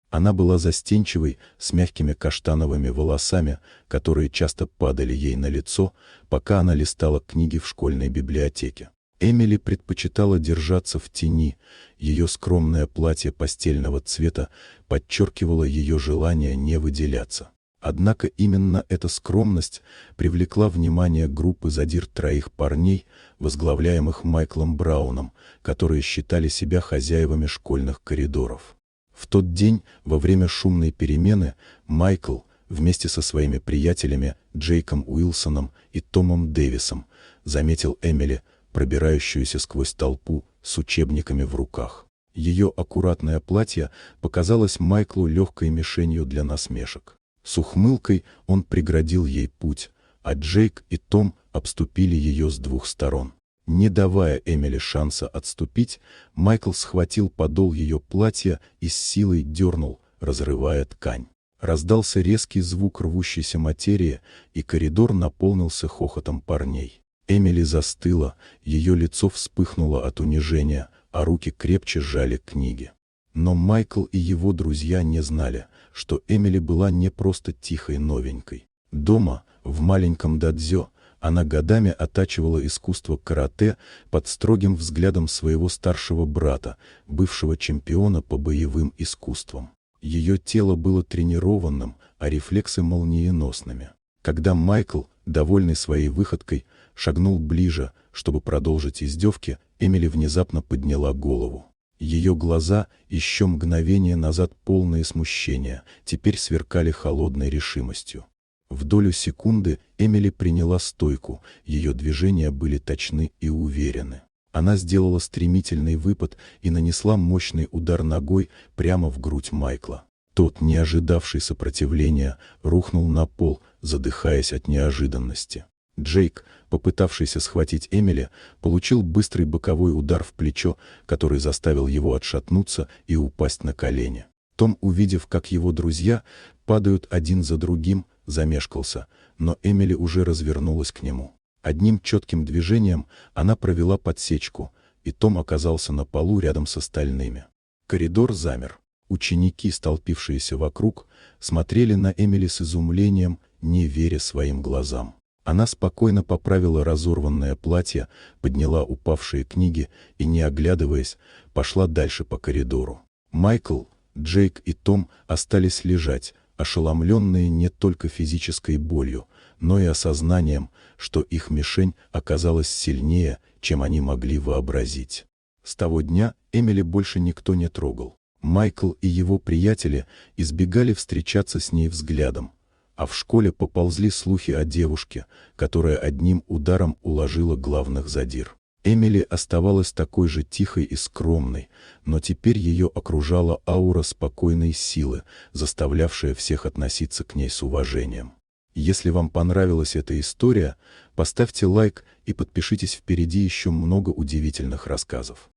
Она была застенчивой, с мягкими каштановыми волосами, которые часто падали ей на лицо, пока она листала книги в школьной библиотеке. Эмили предпочитала держаться в тени, ее скромное платье постельного цвета подчеркивало ее желание не выделяться. Однако именно эта скромность привлекла внимание группы задир троих парней, возглавляемых Майклом Брауном, которые считали себя хозяевами школьных коридоров. В тот день, во время шумной перемены, Майкл, вместе со своими приятелями Джейком Уилсоном и Томом Дэвисом, заметил Эмили, пробирающуюся сквозь толпу с учебниками в руках. Ее аккуратное платье показалось Майклу легкой мишенью для насмешек. С ухмылкой он преградил ей путь, а Джейк и Том обступили ее с двух сторон. Не давая Эмили шанса отступить, Майкл схватил подол ее платья и с силой дернул, разрывая ткань. Раздался резкий звук рвущейся материи, и коридор наполнился хохотом парней. Эмили застыла, ее лицо вспыхнуло от унижения, а руки крепче сжали книги. Но Майкл и его друзья не знали, что Эмили была не просто тихой новенькой. Дома, в маленьком дадзё, она годами оттачивала искусство карате под строгим взглядом своего старшего брата, бывшего чемпиона по боевым искусствам. Ее тело было тренированным, а рефлексы молниеносными. Когда Майкл, довольный своей выходкой, шагнул ближе, чтобы продолжить издевки, Эмили внезапно подняла голову. Ее глаза, еще мгновение назад полные смущения, теперь сверкали холодной решимостью. В долю секунды Эмили приняла стойку, ее движения были точны и уверены. Она сделала стремительный выпад и нанесла мощный удар ногой прямо в грудь Майкла. Тот, не ожидавший сопротивления, рухнул на пол, задыхаясь от неожиданности. Джейк, попытавшийся схватить Эмили, получил быстрый боковой удар в плечо, который заставил его отшатнуться и упасть на колени. Том, увидев, как его друзья падают один за другим, замешкался, но Эмили уже развернулась к нему. Одним четким движением она провела подсечку, и Том оказался на полу рядом с остальными. Коридор замер. Ученики, столпившиеся вокруг, смотрели на Эмили с изумлением, не веря своим глазам. Она спокойно поправила разорванное платье, подняла упавшие книги и, не оглядываясь, пошла дальше по коридору. Майкл, Джейк и Том остались лежать, ошеломленные не только физической болью, но и осознанием, что их мишень оказалась сильнее, чем они могли вообразить. С того дня Эмили больше никто не трогал. Майкл и его приятели избегали встречаться с ней взглядом, а в школе поползли слухи о девушке, которая одним ударом уложила главных задир. Эмили оставалась такой же тихой и скромной, но теперь ее окружала аура спокойной силы, заставлявшая всех относиться к ней с уважением. Если вам понравилась эта история, поставьте лайк и подпишитесь, впереди еще много удивительных рассказов.